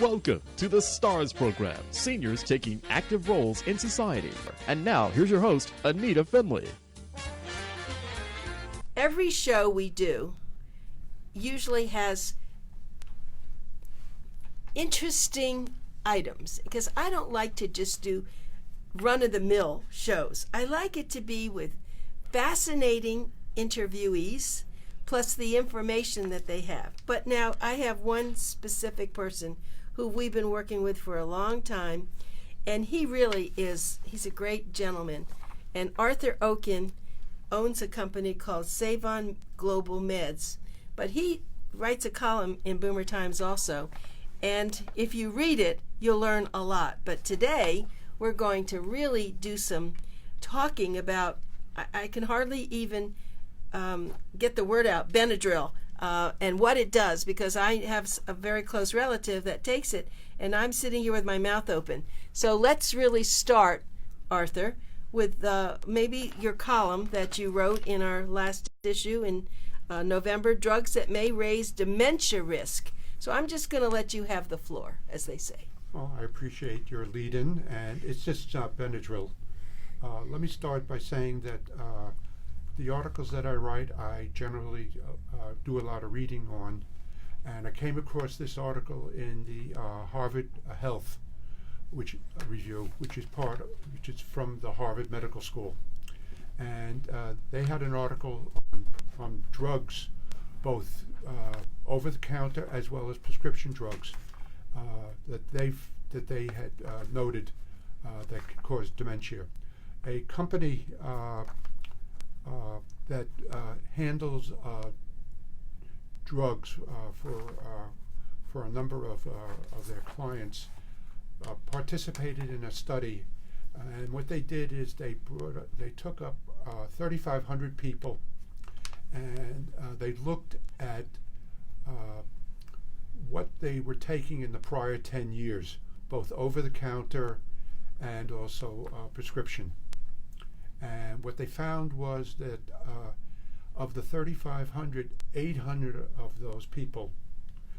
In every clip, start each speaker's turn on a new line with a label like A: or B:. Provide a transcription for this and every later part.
A: Welcome to the STARS program, seniors taking active roles in society. And now, here's your host, ANITA FINLEY.
B: Every show we do usually has interesting items, because I don't like to just do run-of-the-mill shows. I like it to be with fascinating interviewees, plus the information that they have. But now I have one specific person who we've been working with for a long time, and he really is, he's a great gentleman. And Arthur OKEN owns a company called SavOn Global Meds, but he writes a column in Boomer Times also, and if you read it, you'll learn a lot. But today, we're going to really do some talking about, I can hardly even get the word out, Benadryl, and what it does, because I have a very close relative that takes it, and I'm sitting here with my mouth open. So let's really start, Arthur, with maybe your column that you wrote in our last issue in November, Drugs That May Raise Dementia Risk. So I'm just going to let you have the floor, as they say.
C: Well, I appreciate your lead-in, and it's just Benadryl. Let me start by saying that the articles that I write, I generally do a lot of reading on, and I came across this article in the Harvard Health review, which is from the Harvard Medical School, and they had an article on drugs, both over-the-counter as well as prescription drugs, that they had noted that could cause dementia. A company that handles drugs for a number of their clients participated in a study, and what they did is they took up 3,500 people, and they looked at what they were taking in the prior 10 years, both over-the-counter and also prescription. And what they found was that of the 3,500, 800 of those people,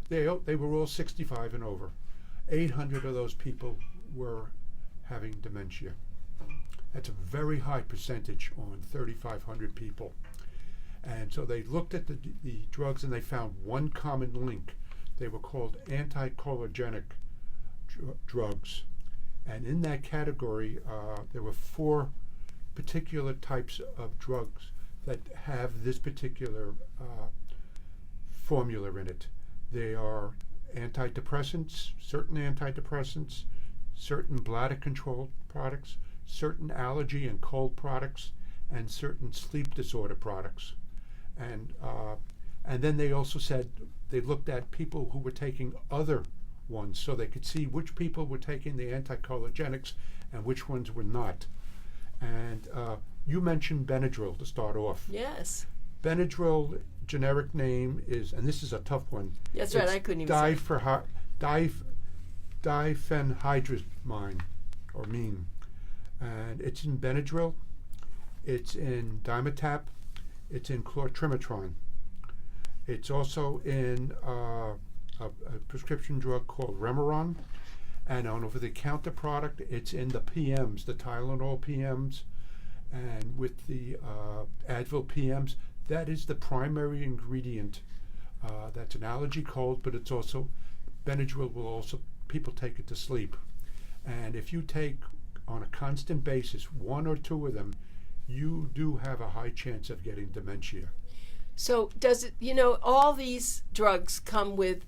C: they were all 65 and over. 800 of those people were having dementia. That's a very high percentage on 3,500 people. And so they looked at the drugs, and they found one common link. They were called anticholinergic drugs. And in that category, there were 4 particular types of drugs that have this particular formula in it. They are antidepressants, certain bladder control products, certain allergy and cold products, and certain sleep disorder products. And then they also said they looked at people who were taking other ones, so they could see which people were taking the anticholinergics and which ones were not. And you mentioned Benadryl to start off.
B: Yes.
C: Benadryl generic name is, and this is a tough one.
B: That's right, I couldn't even say.
C: Diphenhydramine, or mean. And it's in Benadryl, it's in Dimetap, it's in chlortrimetron. It's also in a prescription drug called Remeron, and on over-the-counter product, it's in the PMs, the Tylenol PMs, and with the Advil PMs. That is the primary ingredient. That's an allergy cold, but it's also, Benadryl will also, people take it to sleep. And if you take on a constant basis 1 or 2 of them, you do have a high chance of getting dementia.
B: So does it, all these drugs come with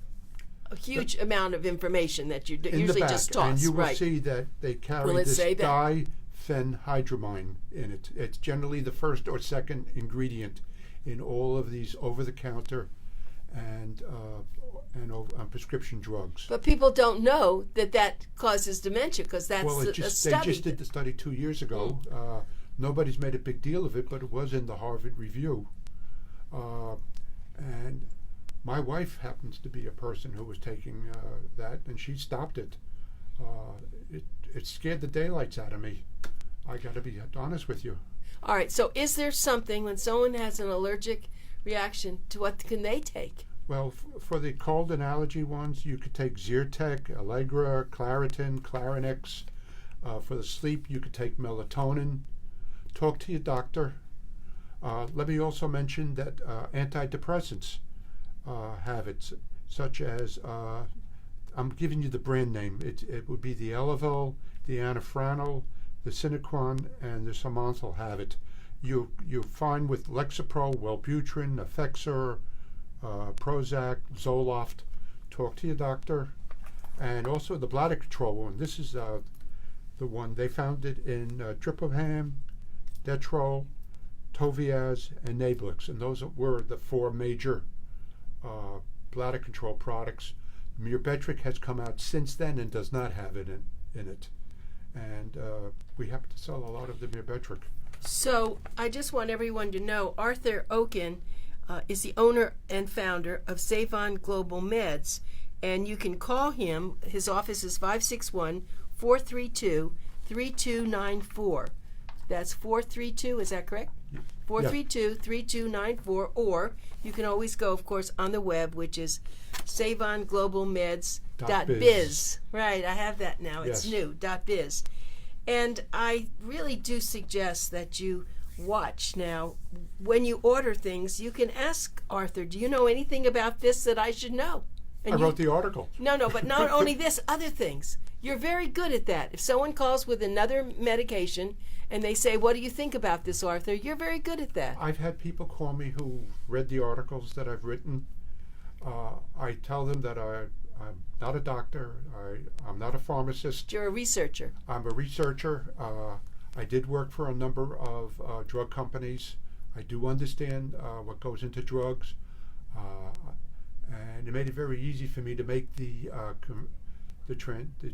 B: a huge amount of information that you usually just toss.
C: And you will
B: right.
C: see that they carry this diphenhydramine in it. It's generally the first or second ingredient in all of these over-the-counter and prescription drugs.
B: But people don't know that causes dementia, because that's a study.
C: They just did the study 2 years ago. Nobody's made a big deal of it, but it was in the Harvard Review. And my wife happens to be a person who was taking that, and she stopped it. It scared the daylights out of me. I got to be honest with you.
B: All right, so is there something, when someone has an allergic reaction, to what can they take?
C: Well, for the cold and allergy ones, you could take Zyrtec, Allegra, Claritin, Clarinex. For the sleep, you could take melatonin. Talk to your doctor. Let me also mention that antidepressants have it, such as, I'm giving you the brand name. It would be the Elavil, the Anafranil, the Cinequan, and the Samanthal have it. You find with Lexapro, Wellbutrin, Effexor, Prozac, Zoloft. Talk to your doctor. And also the bladder control one. This is the one they found it in Triploham, Detrol, Toviaz, and Nablix, and those were the 4 major bladder control products. Myrbetriq has come out since then and does not have it in it, and we happen to sell a lot of the Myrbetriq.
B: So I just want everyone to know Arthur Oken is the owner and founder of SavOn Global Meds, and you can call him. His office is 561-432-3294. That's 432, is that correct? 432-3294, or you can always go, of course, on the web, which is savonglobalmeds.biz. Right, I have that now. It's new, .biz. And I really do suggest that you watch. Now, when you order things, you can ask Arthur, do you know anything about this that I should know? And
C: I wrote the article.
B: No, but not only this, other things. You're very good at that. If someone calls with another medication and they say, what do you think about this, Arthur? You're very good at that.
C: I've had people call me who read the articles that I've written. I tell them that I'm not a doctor. I'm not a pharmacist.
B: You're a researcher.
C: I'm a researcher. I did work for a number of drug companies. I do understand what goes into drugs. And it made it very easy for me to make the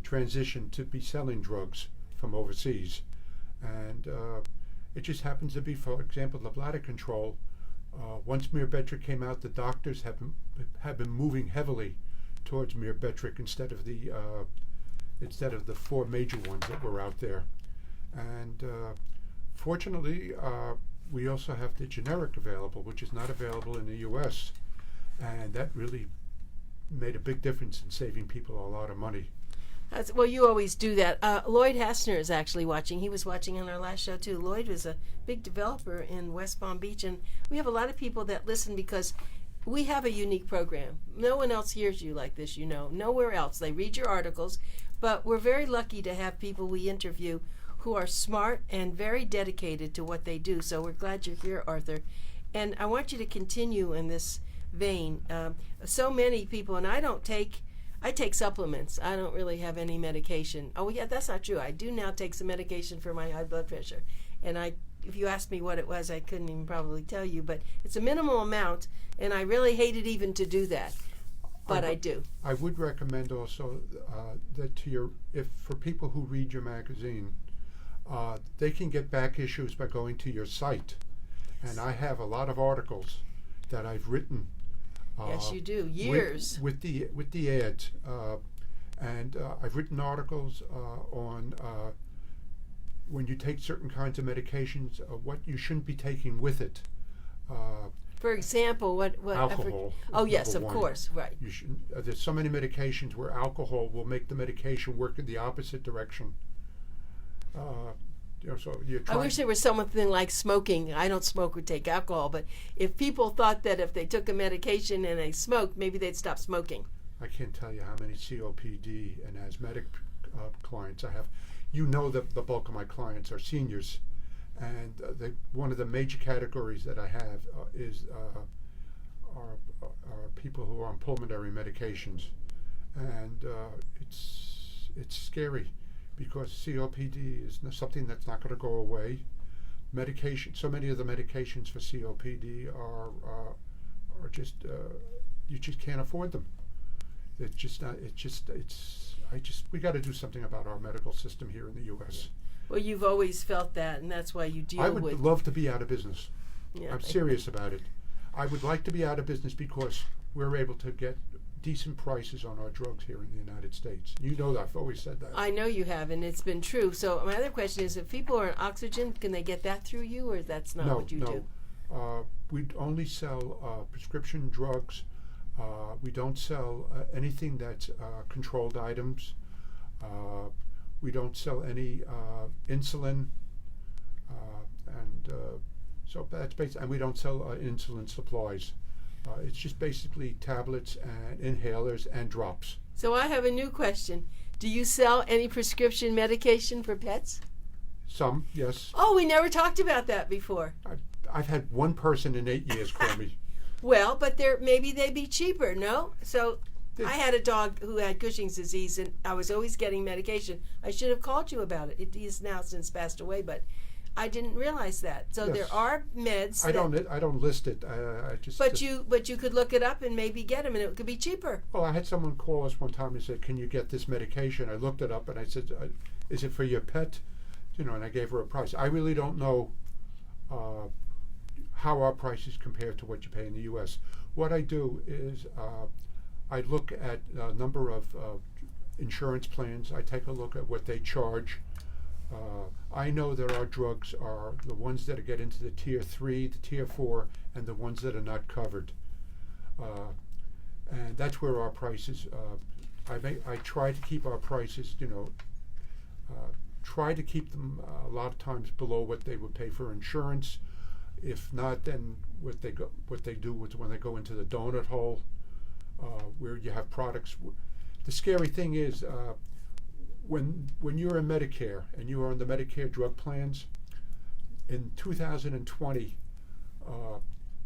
C: transition to be selling drugs from overseas. And it just happens to be, for example, the bladder control. Once Myrbetriq came out, the doctors have been moving heavily towards Myrbetriq instead of the 4 major ones that were out there. And fortunately, we also have the generic available, which is not available in the U.S. And that really made a big difference in saving people a lot of money.
B: Well, you always do that. Lloyd Hassner is actually watching. He was watching on our last show, too. Lloyd was a big developer in West Palm Beach, and we have a lot of people that listen because we have a unique program. No one else hears you like this, you know. Nowhere else. They read your articles, but we're very lucky to have people we interview who are smart and very dedicated to what they do. So we're glad you're here, Arthur. And I want you to continue in this vein. So many people, and I take supplements. I don't really have any medication. Oh, yeah, that's not true. I do now take some medication for my high blood pressure. And if you asked me what it was, I couldn't even probably tell you. But it's a minimal amount, and I really hated even to do that. But I do.
C: I would recommend also that for people who read your magazine, they can get back issues by going to your site. And I have a lot of articles that I've written.
B: Yes, you do. Years.
C: With the ads. And I've written articles on when you take certain kinds of medications, what you shouldn't be taking with it.
B: For example, what
C: alcohol.
B: Oh, yes, of course, right.
C: You should. There's so many medications where alcohol will make the medication work in the opposite direction. So
B: I wish there was something like smoking. I don't smoke or take alcohol, but if people thought that if they took a medication and they smoked, maybe they'd stop smoking.
C: I can't tell you how many COPD and asthmatic clients I have. You know that the bulk of my clients are seniors, and one of the major categories that I have are people who are on pulmonary medications, and it's scary. Because COPD is something that's not going to go away. So many of the medications for COPD are just you just can't afford them. It's just not. We got to do something about our medical system here in the U.S.
B: Well, you've always felt that, and that's why you deal with.
C: I would love to be out of business.
B: Yeah,
C: I'm serious about it. I would like to be out of business because we're able to get decent prices on our drugs here in the United States. You know that. I've always said that.
B: I know you have, and it's been true. So my other question is, if people are on oxygen, can they get that through you, or that's not what you do?
C: We only sell prescription drugs We don't sell anything that's controlled items. We don't sell any insulin, and so that's basically, and we don't sell insulin supplies. It's just basically tablets and inhalers and drops.
B: So I have a new question. Do you sell any prescription medication for pets?
C: Some, yes.
B: Oh, we never talked about that before.
C: I've had one person in 8 years call me.
B: Well, but maybe they'd be cheaper, no? So I had a dog who had Cushing's disease, and I was always getting medication. I should have called you about it. He's now since passed away, but I didn't realize that. So
C: Yes.
B: there are meds.
C: I don't list it. I just.
B: But you could look it up and maybe get them, and it could be cheaper.
C: Well, I had someone call us one time and said, "Can you get this medication?" I looked it up and I said, "Is it for your pet?" And I gave her a price. I really don't know how our prices compare to what you pay in the U.S. What I do is I look at a number of insurance plans. I take a look at what they charge. I know that our drugs are the ones that get into the tier 3, the tier 4, and the ones that are not covered. And that's where our prices. I try to keep our prices. Try to keep them a lot of times below what they would pay for insurance. If not, then what they do is when they go into the donut hole, where you have products. The scary thing is when you're in Medicare and you are on the Medicare drug plans, in 2020,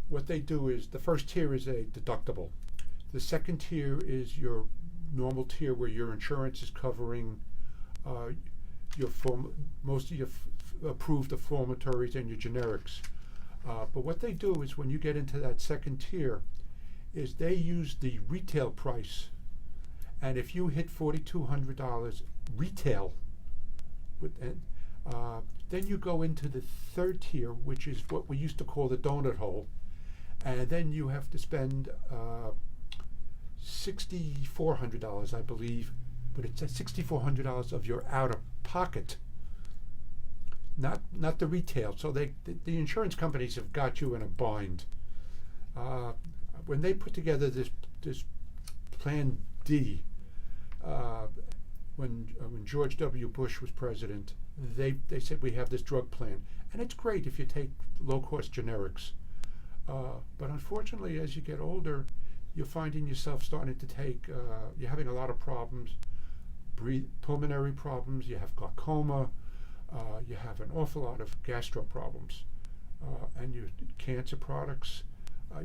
C: what they do is the first tier is a deductible. The second tier is your normal tier where your insurance is covering most of your approved affirmatories and your generics. But what they do is when you get into that second tier, is they use the retail price, and if you hit $4,200 retail, then you go into the third tier, which is what we used to call the donut hole, and then you have to spend $6,400, I believe, but it's $6,400 of your out of pocket, not the retail. So the insurance companies have got you in a bind. When they put together this Plan D, when George W. Bush was president, they said we have this drug plan, and it's great if you take low-cost generics. But unfortunately, as you get older, you're finding yourself starting to take. You're having a lot of problems, pulmonary problems. You have glaucoma. You have an awful lot of gastro problems, and your cancer products.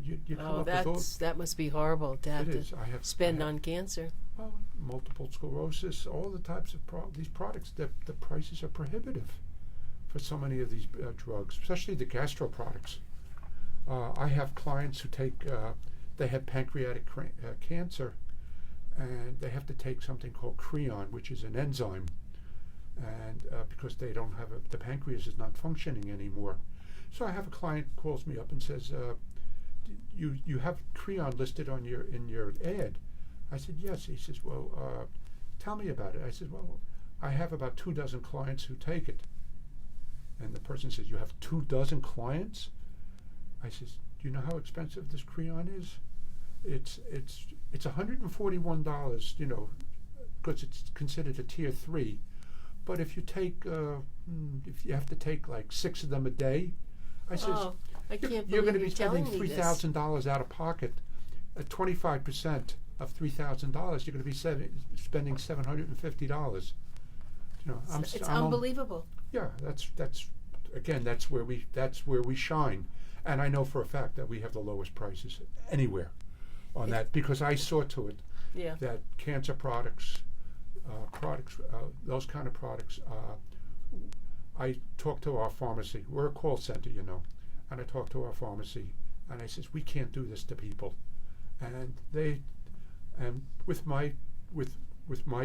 C: You come up with those.
B: That must be horrible to have to spend on cancer.
C: Well, multiple sclerosis, all the types of these products. The prices are prohibitive for so many of these drugs, especially the gastro products. I have clients who take. They have pancreatic cancer, and they have to take something called Creon, which is an enzyme, and because they don't have the pancreas is not functioning anymore. So I have a client calls me up and says, "You have Creon listed on in your ad." I said, "Yes." He says, "Well, tell me about it." I said, "Well, I have about 24 clients who take it." And the person says, "You have 24 clients?" I says, "Do you know how expensive this Creon is? It's $141, because it's considered a tier 3. But if you take, if you have to take like 6 of them a day," I says,
B: I can't
C: "You're going to
B: believe
C: be
B: you're
C: spending
B: telling me this.
C: $3,000 out of pocket. At 25% of $3,000, you're going to be spending $750.
B: It's unbelievable.
C: Yeah, that's where we shine, and I know for a fact that we have the lowest prices anywhere on that, because I saw to it that cancer products, those kind of products. I talked to our pharmacy. We're a call center, and I talked to our pharmacy, and I says, "We can't do this to people," and with my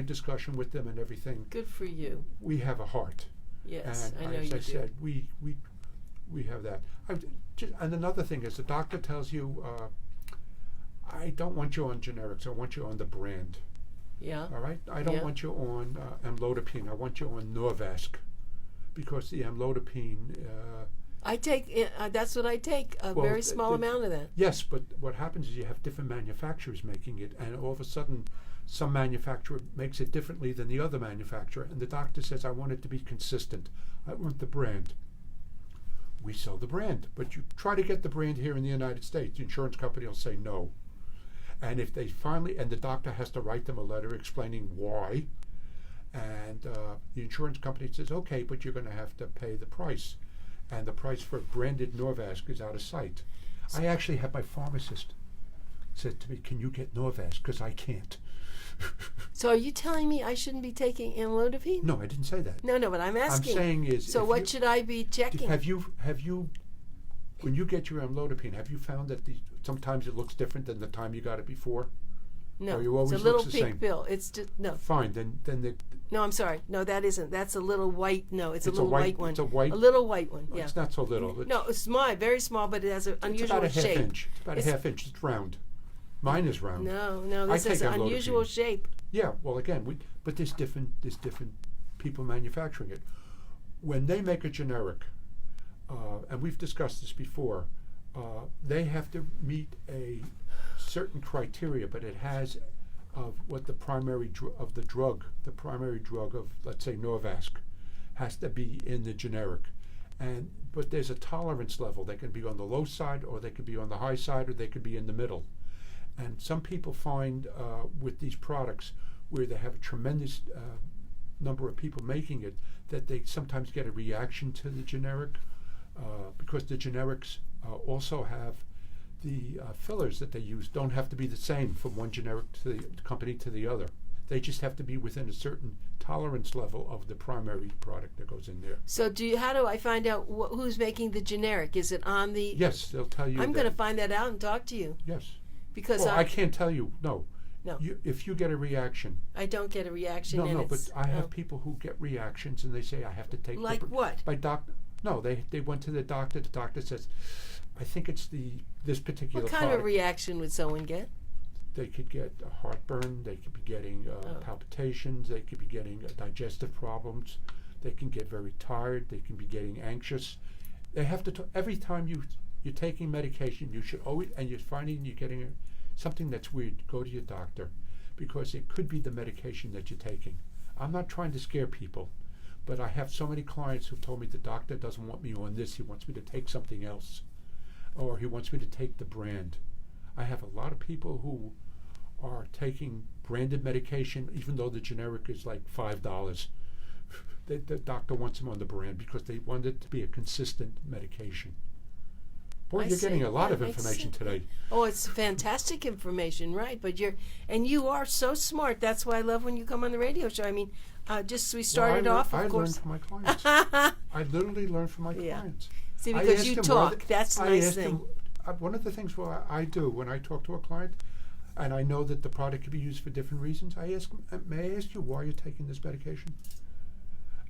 C: discussion with them and everything.
B: Good for you.
C: We have a heart.
B: Yes,
C: and
B: I know
C: as
B: you
C: I
B: do.
C: said, we have that. And another thing is, the doctor tells you, "I don't want you on generics. I want you on the brand."
B: Yeah.
C: All right. I don't want you on amlodipine. I want you on Norvasc, because the amlodipine
B: I take, that's what I take, a
C: Well,
B: very small amount of that.
C: Yes, but what happens is you have different manufacturers making it, and all of a sudden, some manufacturer makes it differently than the other manufacturer, and the doctor says, I want it to be consistent. I want the brand. We sell the brand, but you try to get the brand here in the United States, the insurance company will say no. And if they finally, and the doctor has to write them a letter explaining why, and the insurance company says, okay, but you're going to have to pay the price. And the price for branded Norvasc is out of sight. I actually had my pharmacist said to me, can you get Norvasc? Because I can't.
B: So are you telling me I shouldn't be taking amlodipine?
C: No, I didn't say that.
B: No, but I'm asking.
C: I'm saying is...
B: So what should I be checking?
C: Have you, when you get your amlodipine, have you found that sometimes it looks different than the time you got it before?
B: No,
C: Or you always
B: it's a little
C: looks the
B: pink
C: same?
B: pill. It's just, no.
C: Fine, then the...
B: No, I'm sorry. No, that isn't. That's a little white. No, it's a little white one.
C: It's a white...
B: A little white one, yeah.
C: It's not so little.
B: No, it's small, very small, but it has an unusual
C: it's about a
B: shape.
C: half inch. It's about a half inch. It's round. Mine is round.
B: No, this
C: I
B: is
C: take
B: an unusual shape.
C: Yeah, well, again, but there's different people manufacturing it. When they make a generic, and we've discussed this before, they have to meet a certain criteria, but it has of what the primary of the drug, the primary drug of, let's say, Norvasc, has to be in the generic. But there's a tolerance level. They can be on the low side, or they could be on the high side, or they could be in the middle. And some people find with these products where they have a tremendous number of people making it, that they sometimes get a reaction to the generic because the generics also have the fillers that they use don't have to be the same from one generic to the company to the other. They just have to be within a certain tolerance level of the primary product that goes in there.
B: So how do I find out who's making the generic? Is it on the...
C: Yes, they'll tell you.
B: I'm going to find that out and talk to you.
C: Yes.
B: Because
C: I can't tell you, no.
B: No.
C: If you get a reaction.
B: I don't get a reaction.
C: No, but I have people who get reactions and they say, I have to take...
B: Like what?
C: No, they went to the doctor. The doctor says, I think it's this particular
B: What kind
C: product.
B: of reaction would someone get?
C: They could get a heartburn. They could be getting palpitations. They could be getting digestive problems. They can get very tired. They can be getting anxious. They have to... every time you're taking medication, you should always... And you're finding you're getting something that's weird, go to your doctor, because it could be the medication that you're taking. I'm not trying to scare people, but I have so many clients who've told me the doctor doesn't want me on this, he wants me to take something else, or he wants me to take the brand. I have a lot of people who are taking branded medication, even though the generic is like $5. The doctor wants them on the brand because they want it to be a consistent medication. Boy, you're getting a lot of information today.
B: Oh, it's fantastic information, right? But you are so smart. That's why I love when you come on the radio show. I mean, we started off, of course.
C: I learned from my clients. I literally learn from my clients.
B: See, because you talk. That's a nice thing.
C: One of the things I do when I talk to a client, and I know that the product could be used for different reasons, I ask them, may I ask you why you're taking this medication?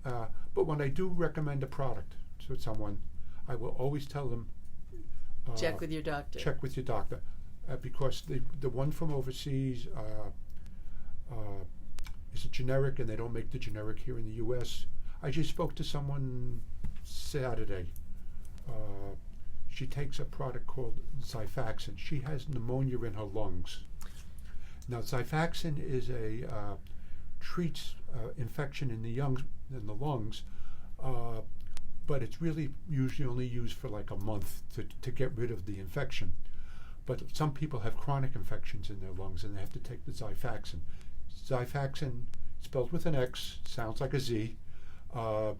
C: But when I do recommend a product to someone, I will always tell them,
B: check with your doctor.
C: Check with your doctor, because the one from overseas is a generic, and they don't make the generic here in the U.S. I just spoke to someone Saturday. She takes a product called Xifaxan. She has pneumonia in her lungs. Now, Xifaxan is treats infection in the lungs. But it's really usually only used for like a month to get rid of the infection. But some people have chronic infections in their lungs and they have to take the Xifaxan. Xifaxan, spelled with an X, sounds like a Z, will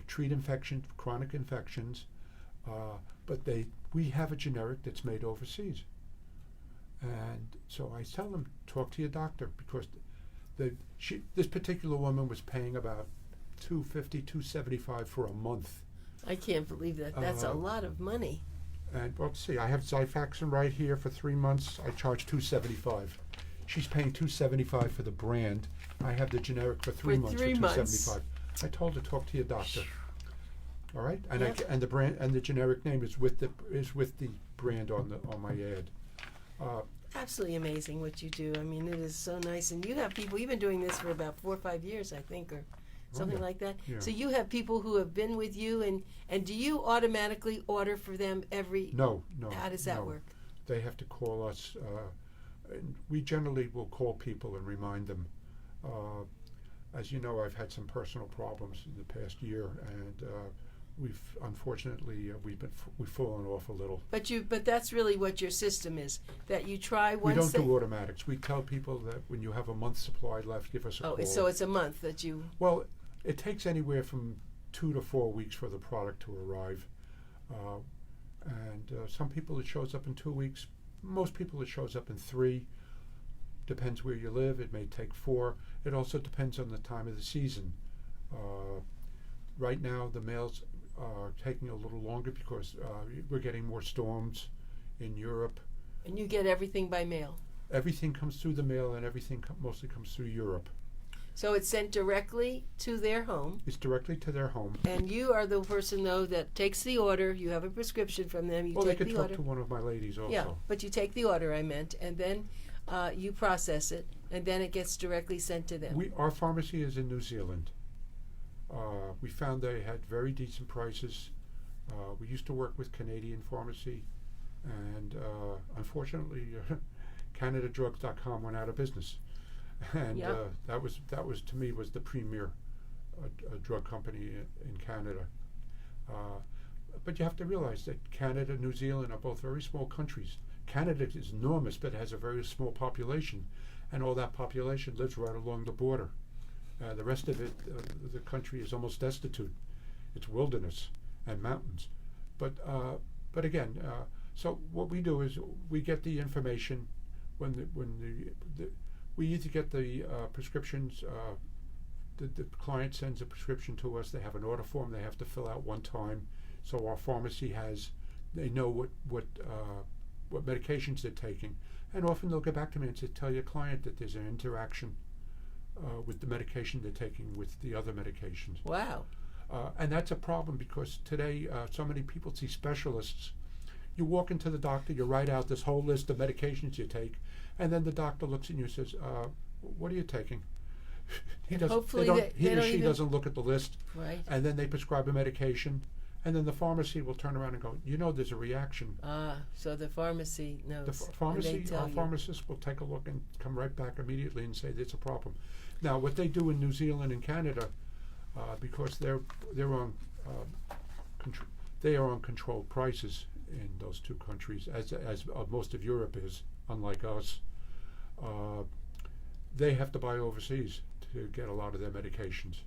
C: treat infections, chronic infections. But we have a generic that's made overseas, and so I tell them, talk to your doctor, because this particular woman was paying about $250, $275 for a month.
B: I can't believe that. That's a lot of money.
C: And let's see, I have Xifaxan right here for 3 months. I charge $275. She's paying $275 for the brand. I have the generic for 3 months for $275. I told her, talk to your doctor. All right, and and the brand and the generic name is with the brand on my ad.
B: Absolutely amazing what you do. I mean, it is so nice. And you have people. You've been doing this for about 4 or 5 years, I think, or something
C: yeah.
B: like that.
C: Yeah.
B: So you have people who have been with you, and do you automatically order for them every?
C: No.
B: How does that
C: no.
B: work?
C: They have to call us. And we generally will call people and remind them. As you know, I've had some personal problems in the past year, and unfortunately we've fallen off a little.
B: But that's really what your system is. That you try
C: We
B: once.
C: don't do automatics. We tell people that when you have a month's supply left, give us a call.
B: Oh, so it's a month that you.
C: Well, it takes anywhere from 2 to 4 weeks for the product to arrive, and some people it shows up in 2 weeks. Most people it shows up in 3. Depends where you live. It may take 4. It also depends on the time of the season. Right now, the mails are taking a little longer because we're getting more storms in Europe.
B: And you get everything by mail.
C: Everything comes through the mail, and everything mostly comes through Europe.
B: So it's sent directly to their home.
C: It's directly to their home.
B: And you are the person, though, that takes the order. You have a prescription from them. You
C: Well,
B: take
C: they could
B: the
C: talk
B: order.
C: to one of my ladies also.
B: Yeah, but you take the order, I meant, and then you process it, and then it gets directly sent to them.
C: Our pharmacy is in New Zealand. We found they had very decent prices. We used to work with Canadian pharmacy, and unfortunately, CanadaDrugs.com went out of business, and
B: Yep.
C: that was to me was the premier drug company in Canada. But you have to realize that Canada and New Zealand are both very small countries. Canada is enormous, but it has a very small population, and all that population lives right along the border. The rest of it, the country is almost destitute. It's wilderness and mountains. But again, so what we do is we get the information when we either get the prescriptions. The client sends a prescription to us. They have an order form they have to fill out one time. So our pharmacy they know what medications they're taking, and often they'll get back to me and say, tell your client that there's an interaction with the medication they're taking with the other medications.
B: Wow.
C: And that's a problem because today so many people see specialists. You walk into the doctor, you write out this whole list of medications you take, and then the doctor looks at you and says, what are you taking? He or she doesn't look at the list,
B: Right.
C: and then they prescribe a medication, and then the pharmacy will turn around and go, there's a reaction.
B: So the pharmacy knows.
C: The pharmacy,
B: and they tell
C: our
B: you.
C: pharmacist will take a look and come right back immediately and say there's a problem. Now, what they do in New Zealand and Canada, because they're on they are on controlled prices in those two countries, as most of Europe is, unlike us. They have to buy overseas to get a lot of their medications.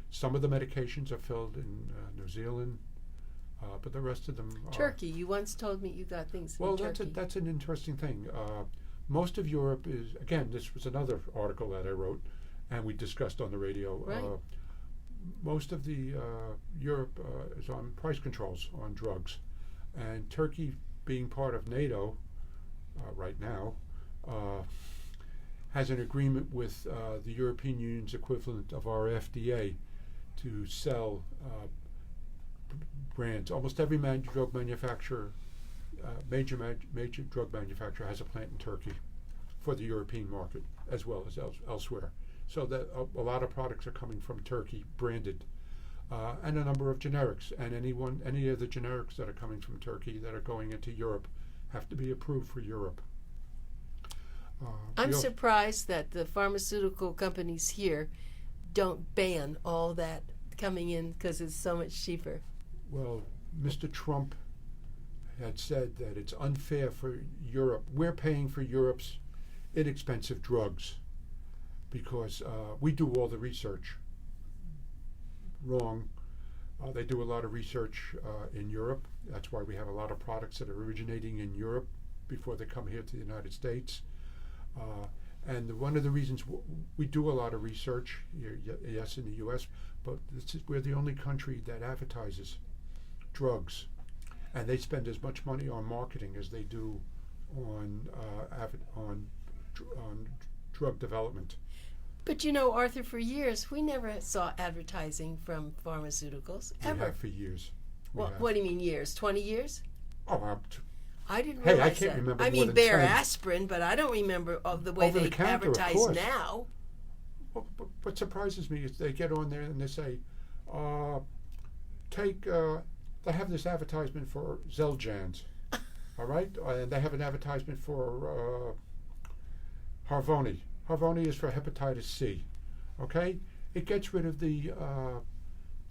C: Some of the medications are filled in New Zealand, but the rest of them are.
B: Turkey. You once told me you got things from Turkey.
C: Well, that's an interesting thing. Most of Europe is, again, this was another article that I wrote, and we discussed on the radio.
B: Right.
C: Most of the Europe is on price controls on drugs, and Turkey, being part of NATO right now, has an agreement with the European Union's equivalent of our FDA to sell brands. Almost every drug manufacturer, major drug manufacturer, has a plant in Turkey for the European market as well as elsewhere. So that a lot of products are coming from Turkey, branded, and a number of generics. And any of the generics that are coming from Turkey that are going into Europe have to be approved for Europe.
B: I'm surprised that the pharmaceutical companies here don't ban all that coming in because it's so much cheaper.
C: Well, Mr. Trump had said that it's unfair for Europe. We're paying for Europe's inexpensive drugs because we do all the research. Wrong. They do a lot of research in Europe. That's why we have a lot of products that are originating in Europe before they come here to the United States. And one of the reasons we do a lot of research here, yes, in the U.S., but we're the only country that advertises drugs, and they spend as much money on marketing as they do on drug development.
B: But you know, Arthur, for years we never saw advertising from pharmaceuticals ever.
C: We have for years.
B: Well, what do you mean years? 20 years?
C: Oh,
B: I didn't
C: Hey, I
B: realize
C: can't
B: that.
C: remember
B: I
C: more
B: mean,
C: than
B: Bayer
C: 10.
B: aspirin, but I don't remember of the way
C: Over
B: they
C: the counter, of
B: advertise
C: course.
B: now.
C: Well, what surprises me is they get on there and they say, they have this advertisement for Xeljanz, all right? And they have an advertisement for Harvoni. Harvoni is for hepatitis C, okay? It gets rid of the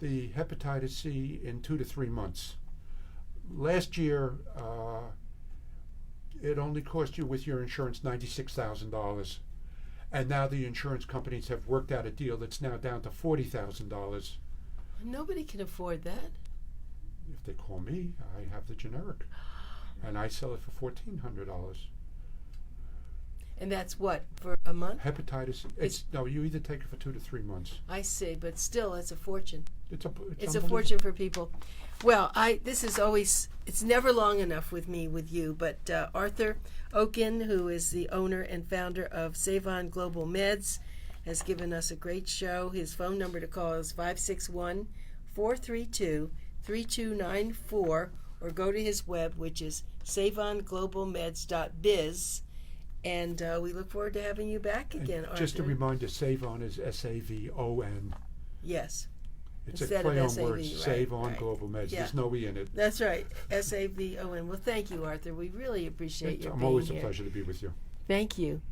C: hepatitis C in 2 to 3 months. Last year, it only cost you with your insurance $96,000. And now the insurance companies have worked out a deal that's now down to $40,000.
B: Nobody can afford that.
C: If they call me, I have the generic. And I sell it for $1,400.
B: And that's what, for a month?
C: Hepatitis, no, you either take it for 2 to 3 months.
B: I see, but still, it's a fortune.
C: It's
B: a fortune for people. Well, this is always, it's never long enough with me, with you, but Arthur Oken, who is the owner and founder of SavOn Global Meds, has given us a great show. His phone number to call is 561-432-3294, or go to his web, which is savonglobalmeds.biz. And we look forward to having you back again, Arthur.
C: Just a reminder, SavOn is SAVON.
B: Yes.
C: It's
B: Instead
C: a play
B: of
C: on
B: SAV,
C: words,
B: right,
C: Save on
B: right.
C: Global Meds.
B: Yeah.
C: There's no E in it.
B: That's right, SAVON. Well, thank you, Arthur. We really appreciate your being here.
C: I'm always a pleasure to be with you.
B: Thank you.